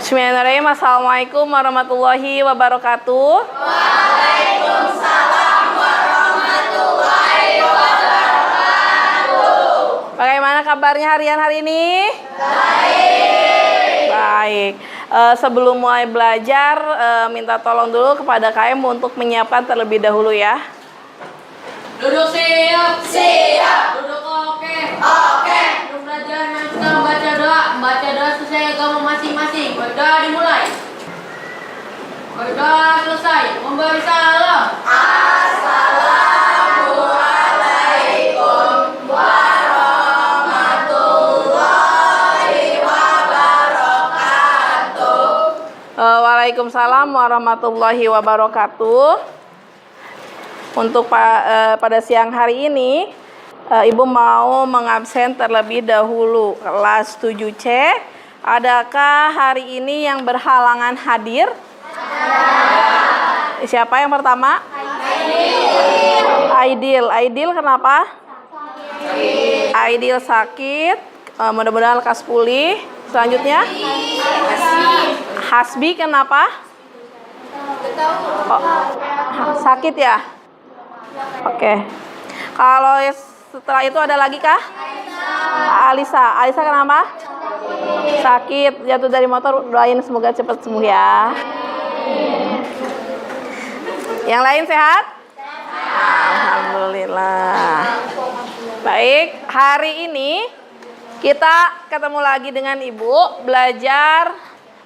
Bismillahirrahmanirrahim. Assalamualaikum warahmatullahi wabarakatuh. Waalaikumsalam warahmatullahi wabarakatuh. Bagaimana kabarnya harian hari ini? Baik. Baik. Sebelum mulai belajar, minta tolong dulu kepada KM untuk menyiapkan terlebih dahulu ya. Duduk siap. Siap. Duduk oke. Oke. Duduk belajar, nanti kita membaca doa. Baca doa sesuai agama masing-masing. Doa dimulai. Doa selesai. Memberi salam. Assalamualaikum warahmatullahi wabarakatuh. Waalaikumsalam warahmatullahi wabarakatuh. Untuk pada siang hari ini, Ibu mau mengabsen terlebih dahulu kelas 7C. Adakah hari ini yang berhalangan hadir? Siapa yang pertama? Aidil. Aidil kenapa? Aidil sakit. Mudah-mudahan lekas pulih. Selanjutnya? Hasbi kenapa? Oh, sakit ya? Oke. Kalau setelah itu ada lagi kah? Alisa. Alisa kenapa? Sakit, jatuh dari motor. Doain semoga cepat sembuh ya. Yang lain sehat? Alhamdulillah. Baik, hari ini kita ketemu lagi dengan Ibu belajar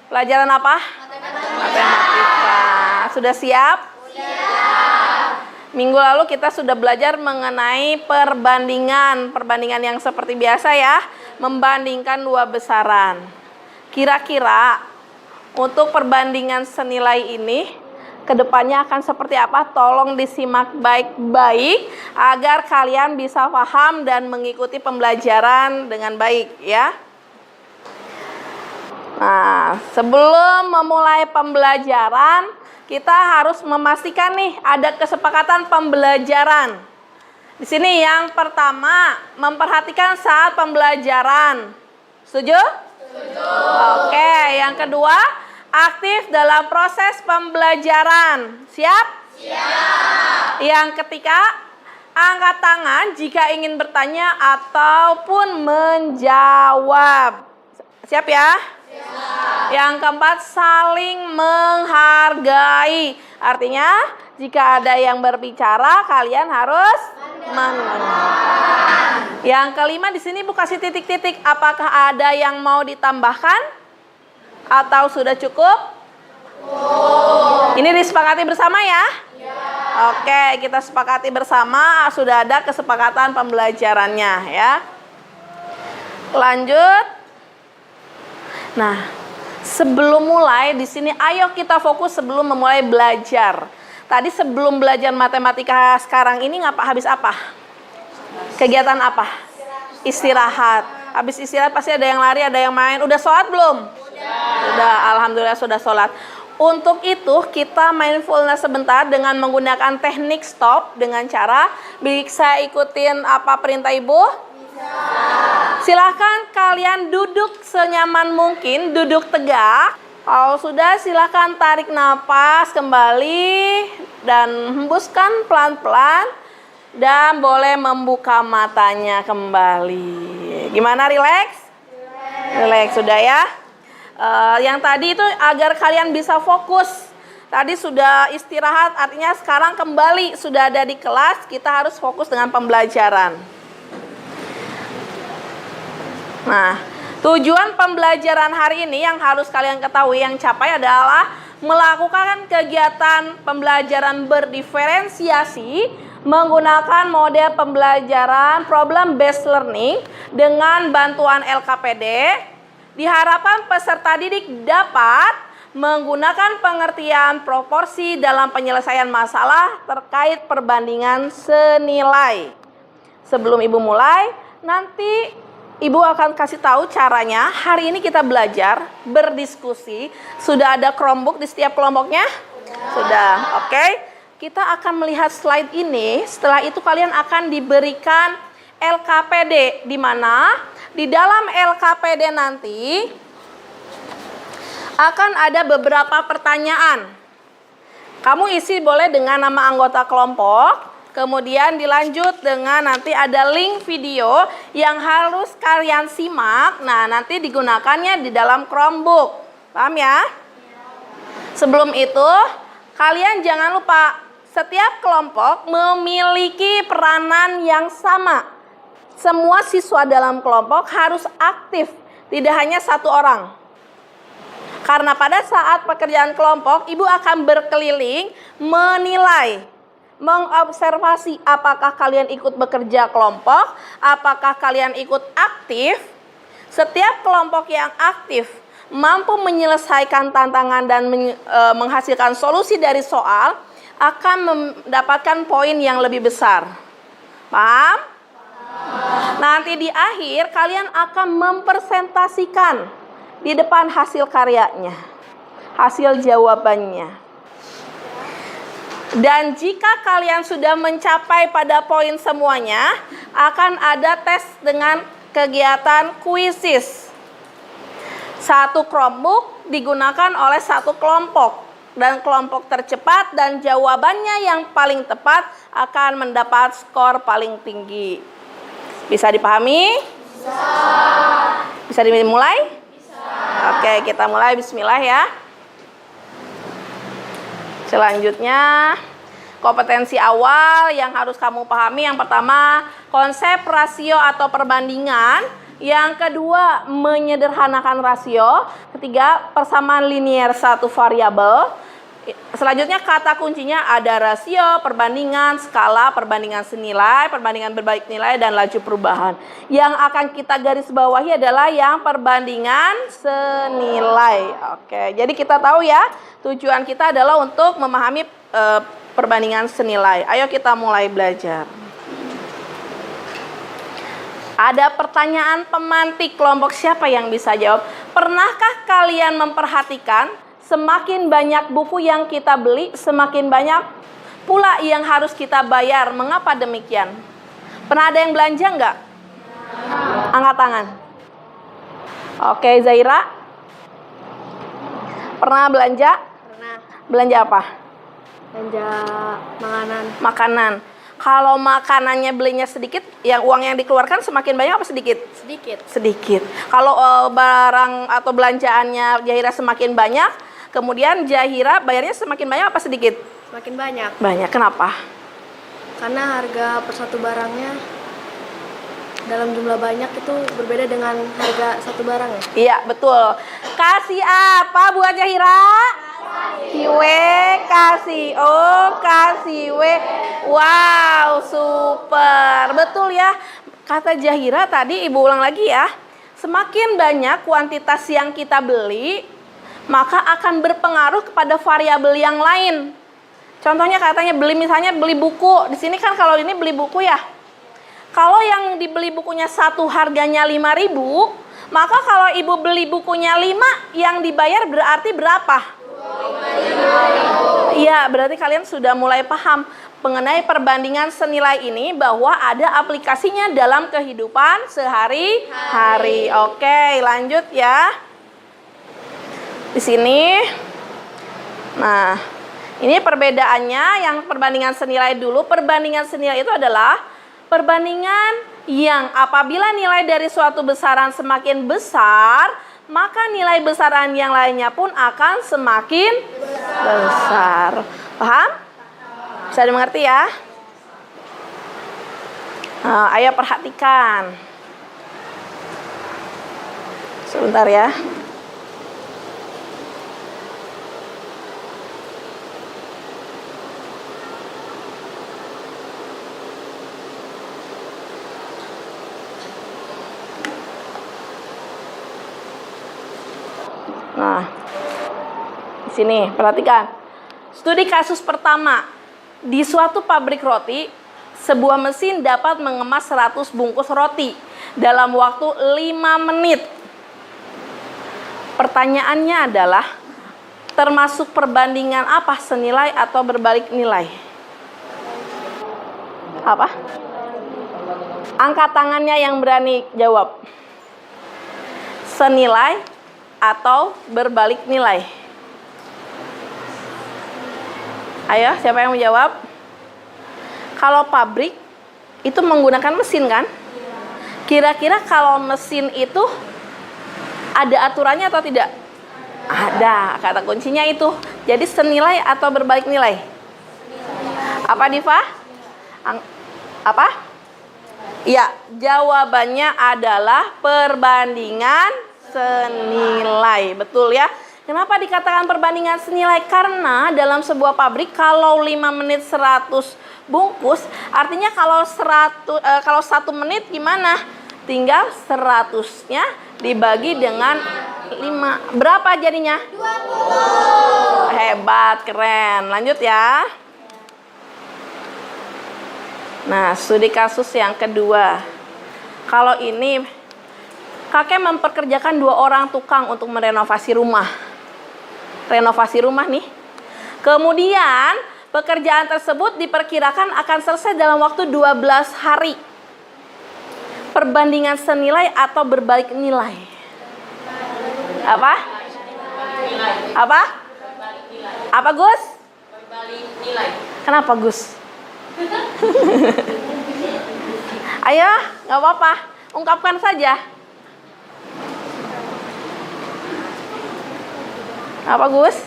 pelajaran apa? Matematika. Sudah siap? Minggu lalu kita sudah belajar mengenai perbandingan yang seperti biasa ya, membandingkan dua besaran. Kira-kira untuk perbandingan senilai ini kedepannya akan seperti apa? Tolong disimak baik-baik agar kalian bisa paham dan mengikuti pembelajaran dengan baik ya. Nah, sebelum memulai pembelajaran, kita harus memastikan nih ada kesepakatan pembelajaran. Di sini yang pertama, memperhatikan saat pembelajaran. Setuju? Setuju. Oke, yang kedua, aktif dalam proses pembelajaran. Siap? Siap. Yang ketiga, angkat tangan jika ingin bertanya ataupun menjawab. Siap ya? Yang keempat, saling menghargai. Artinya, jika ada yang berbicara, kalian harus mendengarkan. Yang kelima, di sini Bu kasih titik-titik. Apakah ada yang mau ditambahkan? Atau sudah cukup? Ini disepakati bersama ya? Oke, kita sepakati bersama. Sudah ada kesepakatan pembelajarannya ya. Lanjut. Nah, sebelum mulai di sini ayo kita fokus sebelum memulai belajar. Tadi sebelum belajar matematika sekarang ini habis apa? Kegiatan apa? Istirahat. Habis istirahat pasti ada yang lari, ada yang main. Udah sholat belum? Sudah, alhamdulillah sudah sholat. Untuk itu kita mindfulness sebentar dengan menggunakan teknik stop dengan cara bisa ikutin apa perintah Ibu? Silahkan kalian duduk senyaman mungkin, duduk tegak. Kalau sudah silahkan tarik napas kembali dan hembuskan pelan-pelan. Dan boleh membuka matanya kembali. Gimana, rileks? Rileks sudah ya. Yang tadi itu agar kalian bisa fokus. Tadi sudah istirahat, artinya sekarang kembali sudah ada di kelas. Kita harus fokus dengan pembelajaran. Nah, tujuan pembelajaran hari ini yang harus kalian ketahui, yang capai adalah melakukan kegiatan pembelajaran berdiferensiasi menggunakan model pembelajaran problem based learning dengan bantuan LKPD. Diharapkan peserta didik dapat menggunakan pengertian proporsi dalam penyelesaian masalah terkait perbandingan senilai. Sebelum Ibu mulai, nanti Ibu akan kasih tahu caranya. Hari ini kita belajar berdiskusi. Sudah ada Chromebook di setiap kelompoknya? Sudah. Oke. Kita akan melihat slide ini. Setelah itu kalian akan diberikan LKPD, di mana di dalam LKPD nanti akan ada beberapa pertanyaan. Kamu isi boleh dengan nama anggota kelompok, kemudian dilanjut dengan nanti ada link video yang harus kalian simak. Nah, nanti digunakannya di dalam Chromebook. Paham ya? Sebelum itu, kalian jangan lupa setiap kelompok memiliki peranan yang sama. Semua siswa dalam kelompok harus aktif, tidak hanya satu orang. Karena pada saat pekerjaan kelompok, ibu akan berkeliling menilai, mengobservasi apakah kalian ikut bekerja kelompok, apakah kalian ikut aktif. Setiap kelompok yang aktif mampu menyelesaikan tantangan dan menghasilkan solusi dari soal akan mendapatkan poin yang lebih besar. Paham? Nanti di akhir kalian akan mempresentasikan di depan hasil karyanya, hasil jawabannya. Dan jika kalian sudah mencapai pada poin semuanya, akan ada tes dengan kegiatan kuisis. Satu Chromebook digunakan oleh satu kelompok, dan kelompok tercepat dan jawabannya yang paling tepat akan mendapat skor paling tinggi. Bisa dipahami? Bisa dimulai? Oke, kita mulai. Bismillah ya. Selanjutnya, kompetensi awal yang harus kamu pahami. Yang pertama, konsep rasio atau perbandingan. Yang kedua, menyederhanakan rasio. Ketiga, persamaan linier satu variabel. Selanjutnya, kata kuncinya ada rasio, perbandingan, skala, perbandingan senilai, perbandingan berbalik nilai, dan laju perubahan. Yang akan kita garis bawahi adalah yang perbandingan senilai. Oke, jadi kita tahu ya, tujuan kita adalah untuk memahami perbandingan senilai. Ayo kita mulai belajar. Ada pertanyaan pemantik, kelompok siapa yang bisa jawab? Pernahkah kalian memperhatikan semakin banyak buku yang kita beli, semakin banyak pula yang harus kita bayar. Mengapa demikian? Pernah ada yang belanja nggak? Angkat tangan. Oke, Zaira. Pernah belanja? Pernah. Belanja apa? Belanja makanan. Makanan. Kalau makanannya belinya sedikit, yang uang yang dikeluarkan semakin banyak apa sedikit? Sedikit. Sedikit. Kalau barang atau belanjaannya Zahira semakin banyak, kemudian Zahira bayarnya semakin banyak apa sedikit? Semakin banyak. Banyak. Kenapa? Karena harga per satu barangnya dalam jumlah banyak itu berbeda dengan harga satu barang ya. Iya, betul. Kasih apa buat Zahira? Kasih W, kasih O, kasih W. Wow, super. Betul ya. Kata Zahira tadi, ibu ulang lagi ya. Semakin banyak kuantitas yang kita beli, maka akan berpengaruh kepada variabel yang lain. Contohnya katanya misalnya beli buku. Di sini kan kalau ini beli buku ya. Kalau yang dibeli bukunya satu harganya 5.000, maka kalau ibu beli bukunya 5, yang dibayar berarti berapa? 5.000. Iya, berarti kalian sudah mulai paham mengenai perbandingan senilai ini, bahwa ada aplikasinya dalam kehidupan sehari-hari. Oke, lanjut ya. Di sini, nah, ini perbedaannya. Yang perbandingan senilai dulu. Perbandingan senilai itu adalah perbandingan yang apabila nilai dari suatu besaran semakin besar, maka nilai besaran yang lainnya pun akan semakin besar. Paham? Bisa dimengerti ya? Nah, ayo perhatikan. Sebentar ya. Nah, di sini perhatikan. Studi kasus pertama. Di suatu pabrik roti, sebuah mesin dapat mengemas 100 bungkus roti dalam waktu 5 menit. Pertanyaannya adalah, termasuk perbandingan apa, senilai atau berbalik nilai? Apa? Angkat tangannya yang berani jawab. Senilai atau berbalik nilai? Ayo, siapa yang menjawab? Kalau pabrik itu menggunakan mesin kan? Kira-kira kalau mesin itu ada aturannya atau tidak? Ada, kata kuncinya itu. Jadi senilai atau berbalik nilai? Apa Diva? Apa? Ya, jawabannya adalah perbandingan senilai. Betul ya? Kenapa dikatakan perbandingan senilai? Karena dalam sebuah pabrik kalau 5 menit 100 bungkus, artinya kalau 1 menit gimana? Tinggal 100-nya dibagi dengan 5. Berapa jadinya? 20. Hebat, keren. Lanjut ya. Nah, studi kasus yang kedua. Kalau ini kakek memperkerjakan 2 orang tukang untuk merenovasi rumah. Renovasi rumah nih. Kemudian pekerjaan tersebut diperkirakan akan selesai dalam waktu 12 hari. Perbandingan senilai atau berbalik nilai? Apa? Apa? Apa Gus? Berbalik nilai. Kenapa Gus? Ayo, nggak apa-apa. Ungkapkan saja. Apa Gus?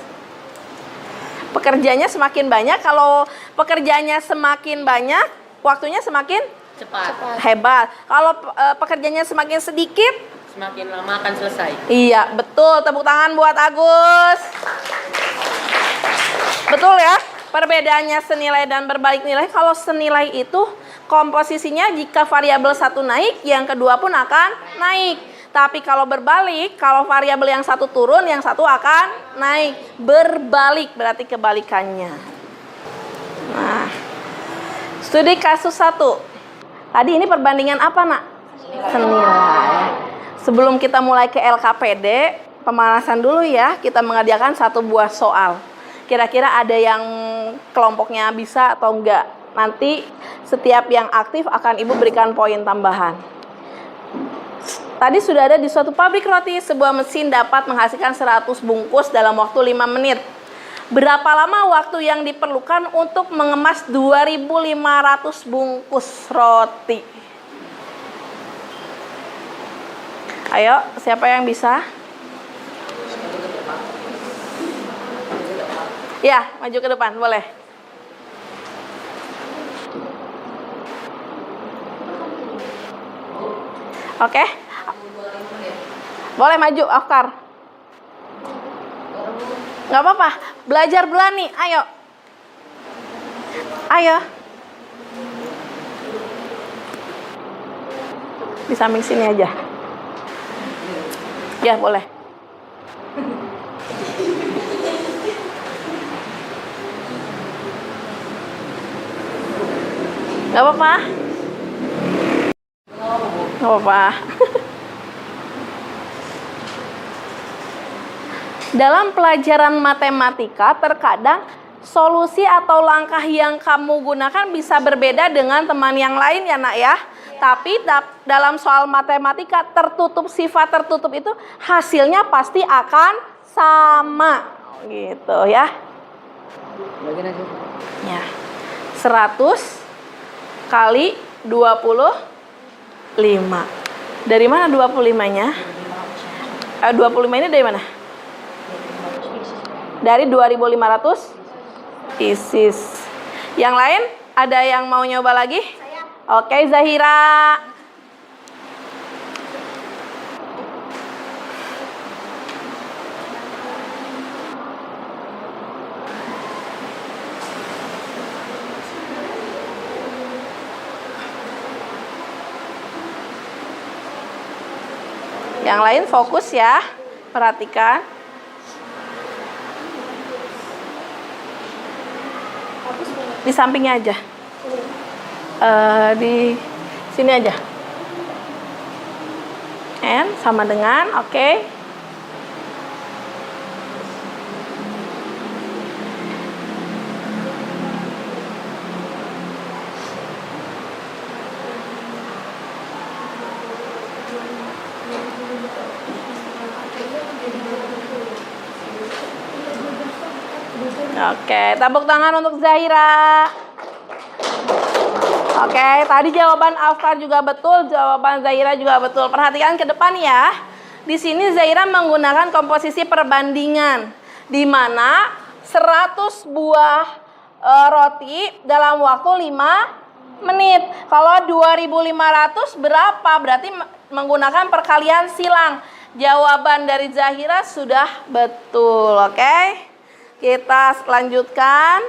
Pekerjaannya semakin banyak. Kalau pekerjaannya semakin banyak, waktunya semakin Cepat. hebat. Kalau pekerjaannya semakin sedikit, Semakin lama akan selesai. iya, betul. Tepuk tangan buat Agus. Betul ya? Perbedaannya senilai dan berbalik nilai. Kalau senilai itu komposisinya jika variabel satu naik, yang kedua pun akan naik. Tapi kalau berbalik, kalau variabel yang satu turun, yang satu akan naik. Berbalik berarti kebalikannya. Nah, studi kasus 1. Tadi ini perbandingan apa, Nak? Senilai. Sebelum kita mulai ke LKPD, pemanasan dulu ya. Kita mengerjakan 1 buah soal. Kira-kira ada yang kelompoknya bisa atau enggak. Nanti setiap yang aktif akan Ibu berikan poin tambahan. Tadi sudah ada di suatu pabrik roti, sebuah mesin dapat menghasilkan 100 bungkus dalam waktu 5 menit. Berapa lama waktu yang diperlukan untuk mengemas 2.500 bungkus roti? Ayo, siapa yang bisa? Ya, maju ke depan, boleh. Oke. Boleh maju, Afkar. Nggak apa-apa, belajar berani, ayo. Ayo. Di samping sini aja. Ya, boleh. Nggak apa-apa. Nggak apa-apa. Dalam pelajaran matematika, terkadang solusi atau langkah yang kamu gunakan bisa berbeda dengan teman yang lain ya, Nak ya. Tapi dalam soal matematika sifat tertutup itu hasilnya pasti akan sama. Gitu ya. Ya. 100 kali 25. Dari mana 25-nya? 25 ini dari mana? Dari 2.500 ISIS. Yang lain ada yang mau nyoba lagi? Oke, Zahira. Yang lain fokus ya, perhatikan. Di sampingnya aja. Di sini aja. N sama dengan, oke. Oke, tepuk tangan untuk Zahira. Oke, tadi jawaban Afkar juga betul, jawaban Zahira juga betul. Perhatikan ke depan ya. Di sini Zahira menggunakan komposisi perbandingan, di mana 100 buah roti dalam waktu 5 menit. Kalau 2.500 berapa? Berarti menggunakan perkalian silang. Jawaban dari Zahira sudah betul, oke? Kita lanjutkan.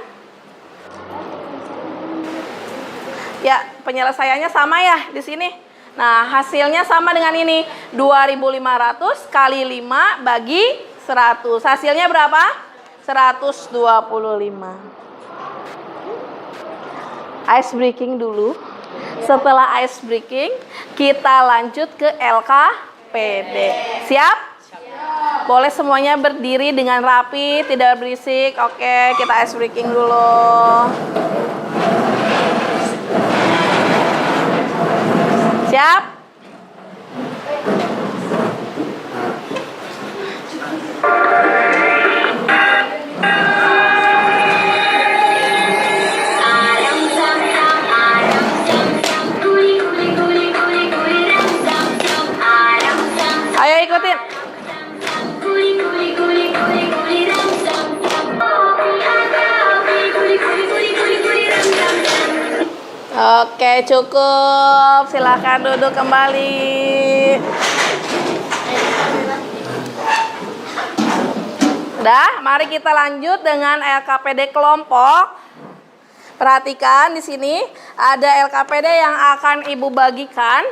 Ya, penyelesaiannya sama ya di sini. Nah, hasilnya sama dengan ini. 2.500 kali 5 bagi 100. Hasilnya berapa? 125. Ice breaking dulu. Setelah ice breaking, kita lanjut ke LKPD. Siap? Boleh semuanya berdiri dengan rapi, tidak berisik. Oke, kita ice breaking dulu. Siap? Ayo ikutin. Oke, cukup. Silakan duduk kembali. Udah, mari kita lanjut dengan LKPD kelompok. Perhatikan di sini ada LKPD yang akan Ibu bagikan.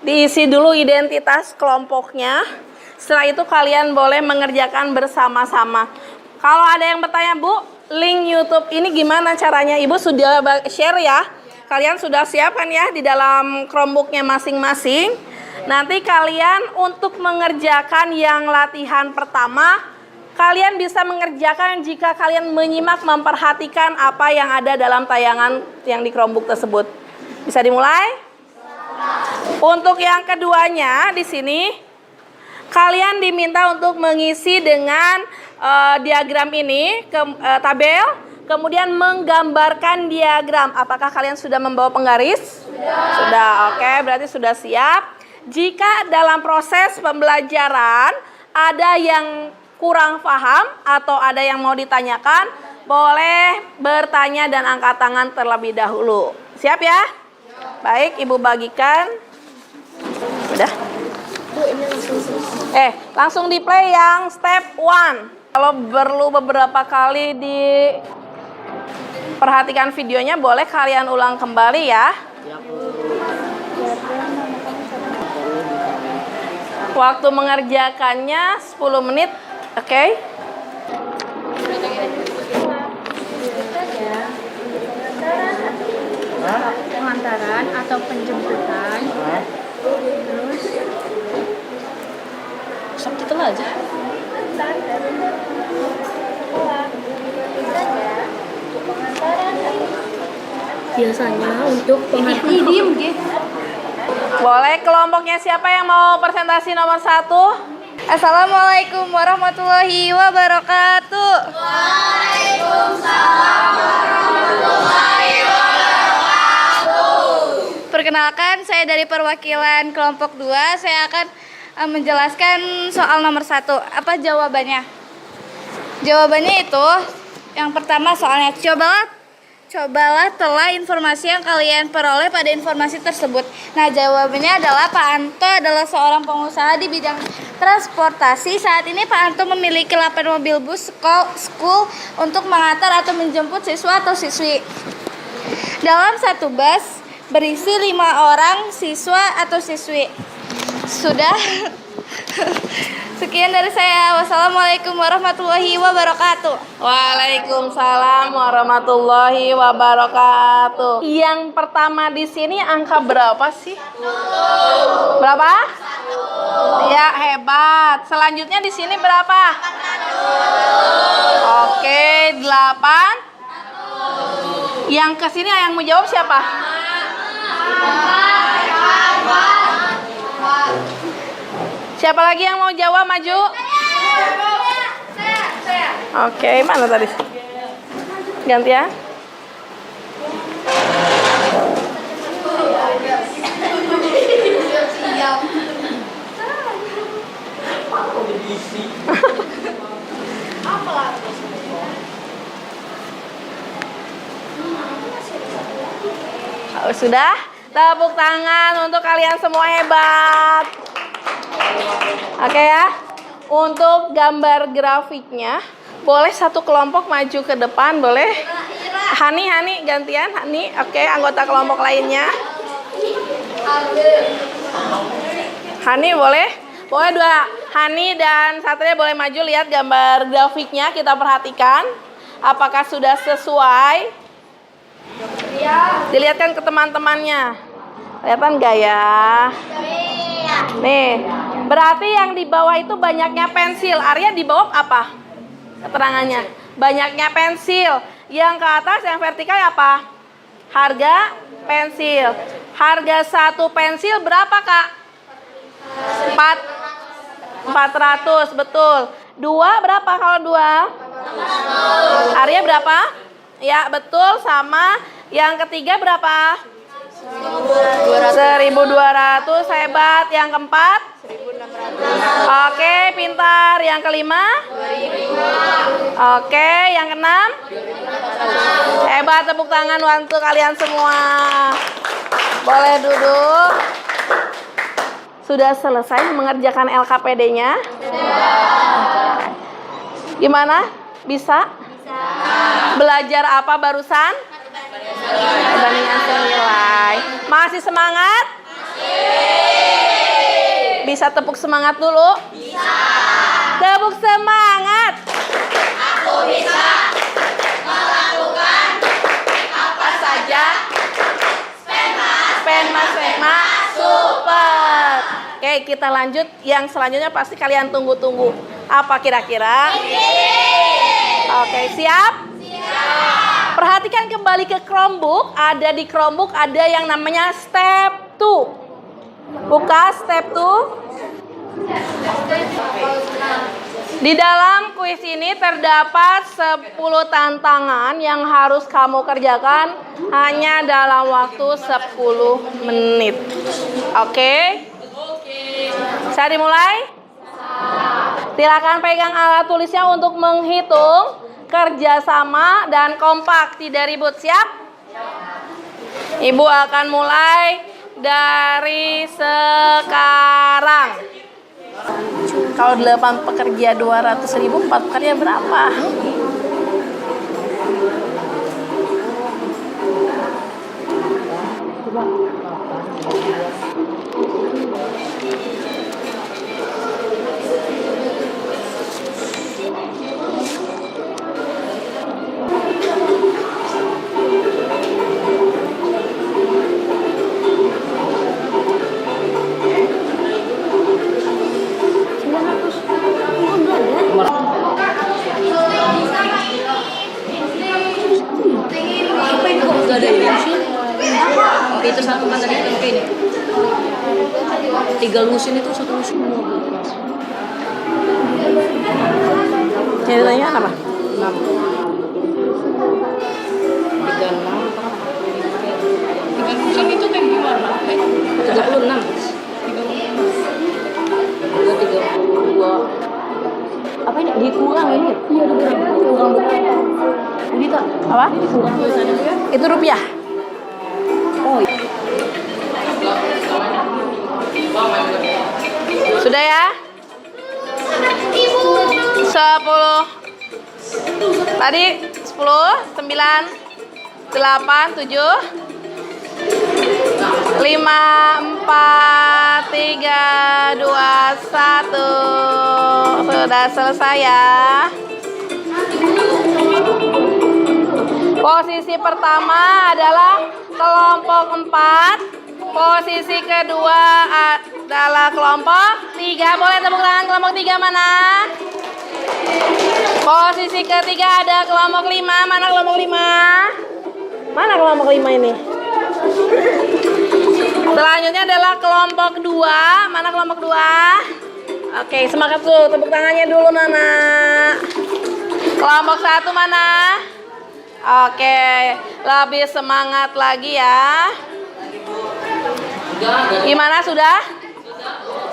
Diisi dulu identitas kelompoknya. Setelah itu kalian boleh mengerjakan bersama-sama. Kalau ada yang bertanya, Bu, link YouTube ini gimana caranya? Ibu sudah share ya. Kalian sudah siapkan ya di dalam Chromebooknya masing-masing. Nanti kalian untuk mengerjakan yang latihan pertama, kalian bisa mengerjakan jika kalian menyimak, memperhatikan apa yang ada dalam tayangan yang di Chromebook tersebut. Bisa dimulai? Untuk yang keduanya di sini, kalian diminta untuk mengisi dengan diagram ini, tabel. Kemudian menggambarkan diagram. Apakah kalian sudah membawa penggaris? Sudah, oke, berarti sudah siap. Jika dalam proses pembelajaran ada yang kurang paham atau ada yang mau ditanyakan, boleh bertanya dan angkat tangan terlebih dahulu. Siap ya? Baik, Ibu bagikan. Udah? Langsung di play yang step 1. Kalau perlu beberapa kali perhatikan videonya, boleh kalian ulang kembali ya. Waktu mengerjakannya 10 menit, oke? Pengantaran atau penjemputan. Terus Subtitle aja. biasanya untuk pengantaran. Boleh kelompoknya siapa yang mau presentasi nomor 1? Assalamualaikum warahmatullahi wabarakatuh. Perkenalkan, saya dari perwakilan kelompok 2. Saya akan menjelaskan soal nomor 1. Apa jawabannya? Jawabannya itu, yang pertama soalnya, cobalah telah informasi yang kalian peroleh pada informasi tersebut. Nah, jawabannya adalah Pak Anto adalah seorang pengusaha di bidang transportasi. Saat ini Pak Anto memiliki 8 mobil bus school untuk mengantar atau menjemput siswa atau siswi. Dalam satu bus berisi 5 orang siswa atau siswi. Sudah. Sekian dari saya. Wassalamualaikum warahmatullahi wabarakatuh. Waalaikumsalam warahmatullahi wabarakatuh. Yang pertama di sini angka berapa sih? 1. Berapa? 1. Ya, hebat. Selanjutnya di sini berapa? 1. Oke, 8. 1. Yang ke sini yang mau jawab siapa? Siapa lagi yang mau jawab? Maju. Saya. Saya. Oke, mana tadi? Gantian. Sudah? Tepuk tangan untuk kalian semua, hebat. Oke ya. Untuk gambar grafiknya, boleh satu kelompok maju ke depan, boleh? Hani gantian, Hani. Oke, anggota kelompok lainnya. Hani boleh? Boleh dua. Hani dan Satria boleh maju, lihat gambar grafiknya, kita perhatikan. Apakah sudah sesuai? Dilihatkan ke teman-temannya. Kelihatan nggak ya? Nih, berarti yang di bawah itu banyaknya pensil. Arya di bawah apa? Keterangannya. Banyaknya pensil. Yang ke atas yang vertikal apa? Harga pensil. Harga satu pensil berapa, Kak? 400, betul. Dua berapa kalau dua? Arya berapa? Ya, betul, sama. Yang ketiga berapa? 1.200, hebat. Yang keempat? 1.600. Oke, pintar. Yang kelima? 2.000. Oke, yang keenam? 2.400. Hebat, tepuk tangan untuk kalian semua. Boleh duduk. Sudah selesai mengerjakan LKPD-nya? Gimana? Bisa? Belajar apa barusan? Perbandingan senilai. Masih semangat? Bisa tepuk semangat dulu? Bisa. Tepuk semangat. Aku bisa melakukan apa saja. Spenma, super. Oke, kita lanjut. Yang selanjutnya pasti kalian tunggu-tunggu. Apa kira-kira? Oke, siap? Perhatikan kembali ke Chromebook. Ada di Chromebook ada yang namanya step 2. Buka step 2. Di dalam kuis ini terdapat 10 tantangan yang harus kamu kerjakan hanya dalam waktu 10 menit. Oke? Bisa dimulai? Silakan pegang alat tulisnya untuk menghitung. Kerjasama dan kompak, tidak ribut. Siap? Ibu akan mulai dari sekarang. Kalau 8 pekerja 200.000, 4 pekerja berapa? Itu satu kan tadi ini. 3 lusin itu satu lusin. Jadi tanya apa? 6. 3 lusin itu kayak gimana? 36. 32. Apa ini? Dikurang ini? Iya, dikurang. Ini tak? Apa? Dikurang tulisannya ya? Itu rupiah. Oh. Sudah ya? 10. Tadi 10, 9, 8, 7, 5, 4, 3, 2, 1. Sudah selesai ya. Posisi pertama adalah kelompok 4. Posisi kedua adalah kelompok 3. Boleh tepuk tangan kelompok 3 mana? Posisi ketiga ada kelompok 5. Mana kelompok 5? Mana kelompok 5 ini? Selanjutnya adalah kelompok 2. Mana kelompok 2? Oke, semangat dulu. Tepuk tangannya dulu, Nana. Kelompok 1 mana? Oke, lebih semangat lagi ya. Gimana sudah?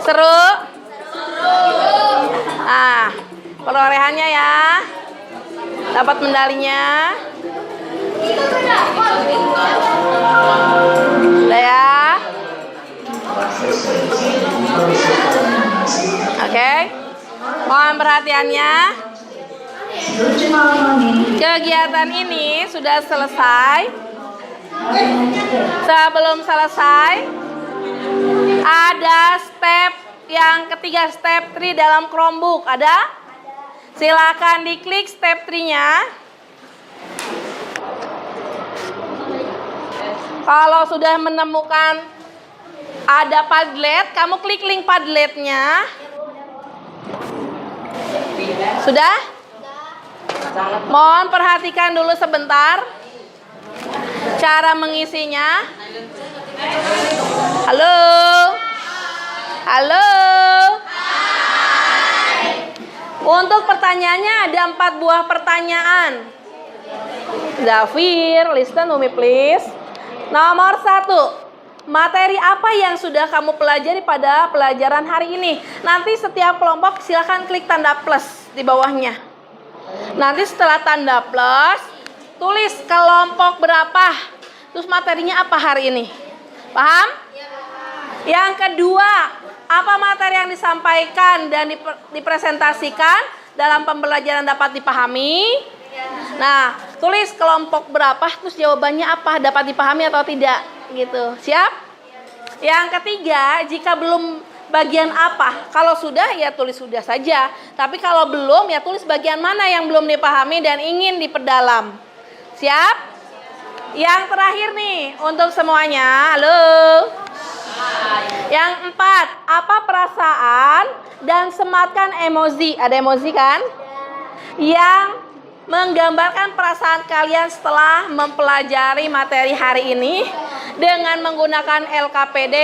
Seru? Nah, perolehannya ya. Dapat medalinya. Udah ya. Oke. Mohon perhatiannya. Kegiatan ini sudah selesai. Sebelum selesai, ada step yang ketiga, step 3 dalam Chromebook. Ada? Silakan diklik step 3-nya. Kalau sudah menemukan ada Padlet, kamu klik link Padletnya. Sudah? Mohon perhatikan dulu sebentar cara mengisinya. Halo? Halo? Untuk pertanyaannya ada 4 buah pertanyaan. Zafir, listen to me please. Nomor 1, materi apa yang sudah kamu pelajari pada pelajaran hari ini? Nanti setiap kelompok silakan klik tanda plus di bawahnya. Nanti setelah tanda plus, tulis kelompok berapa, terus materinya apa hari ini. Paham? Yang kedua, apa materi yang disampaikan dan dipresentasikan dalam pembelajaran dapat dipahami? Nah, tulis kelompok berapa, terus jawabannya apa, dapat dipahami atau tidak, gitu. Siap? Yang ketiga, jika belum bagian apa, kalau sudah ya tulis sudah saja. Tapi kalau belum ya tulis bagian mana yang belum dipahami dan ingin diperdalam. Siap? Yang terakhir nih untuk semuanya, halo. Yang 4, apa perasaan dan sematkan emoji. Ada emoji kan? Yang menggambarkan perasaan kalian setelah mempelajari materi hari ini dengan menggunakan LKPD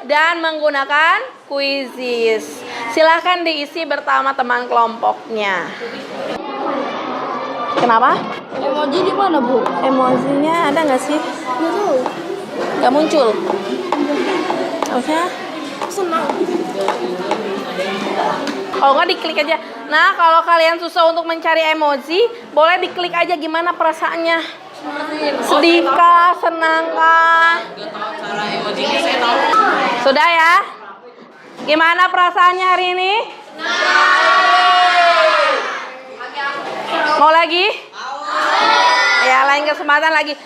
dan menggunakan kuisis. Silahkan diisi bersama teman kelompoknya. Kenapa? Emoji di mana, Bu? Emosinya ada nggak sih? Nggak tahu. Nggak muncul. Harusnya Senang. kalau nggak diklik aja. Nah, kalau kalian susah untuk mencari emoji, boleh diklik aja gimana perasaannya. Sedihkah, senangkah? Sudah ya? Gimana perasaannya hari ini? Mau lagi? Ya, lain kesempatan lagi.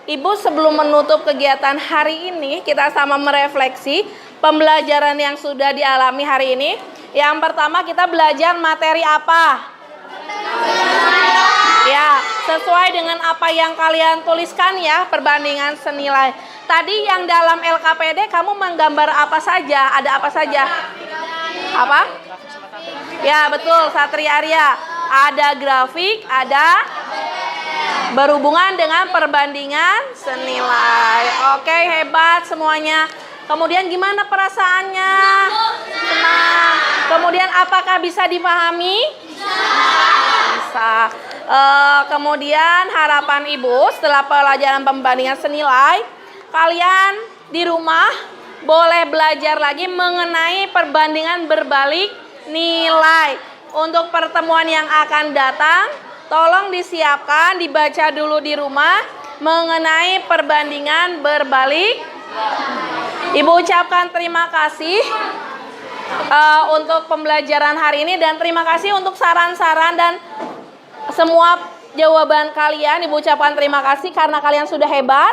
Ibu sebelum menutup kegiatan hari ini, kita sama merefleksi pembelajaran yang sudah dialami hari ini. Yang pertama kita belajar materi apa? Ya, sesuai dengan apa yang kalian tuliskan ya, perbandingan senilai. Tadi yang dalam LKPD kamu menggambar apa saja? Ada apa saja? Apa? Ya, betul, Satria Arya. Ada grafik, ada berhubungan dengan perbandingan senilai. Oke, hebat semuanya. Kemudian gimana perasaannya? Senang. Kemudian apakah bisa dipahami? Bisa. Kemudian harapan ibu setelah pelajaran pembandingan senilai, kalian di rumah boleh belajar lagi mengenai perbandingan berbalik nilai. Untuk pertemuan yang akan datang, tolong disiapkan, dibaca dulu di rumah mengenai perbandingan berbalik. Ibu ucapkan terima kasih untuk pembelajaran hari ini dan terima kasih untuk saran-saran dan semua jawaban kalian. Ibu ucapkan terima kasih karena kalian sudah hebat,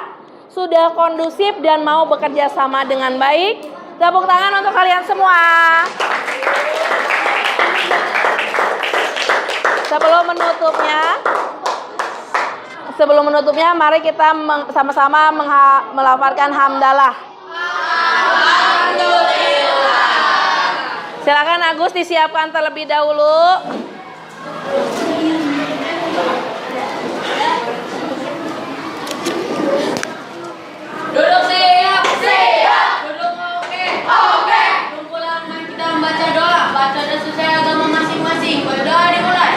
sudah kondusif dan mau bekerja sama dengan baik. Tepuk tangan untuk kalian semua. Sebelum menutupnya, mari kita sama-sama melafalkan hamdalah. Silakan Agus disiapkan terlebih dahulu. Duduk siap, siap. Duduk oke, oke. Kumpulan kita membaca doa, baca dan sesuai agama masing-masing. Doa dimulai.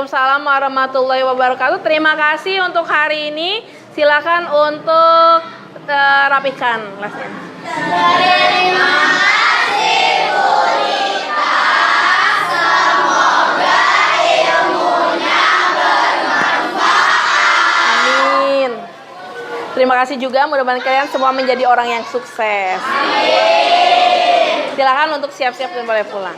Waalaikumsalam warahmatullahi wabarakatuh. Terima kasih untuk hari ini. Silakan untuk rapikan kelasnya. Amin. Terima kasih juga, mudah-mudahan kalian semua menjadi orang yang sukses. Silakan untuk siap-siap dan boleh pulang.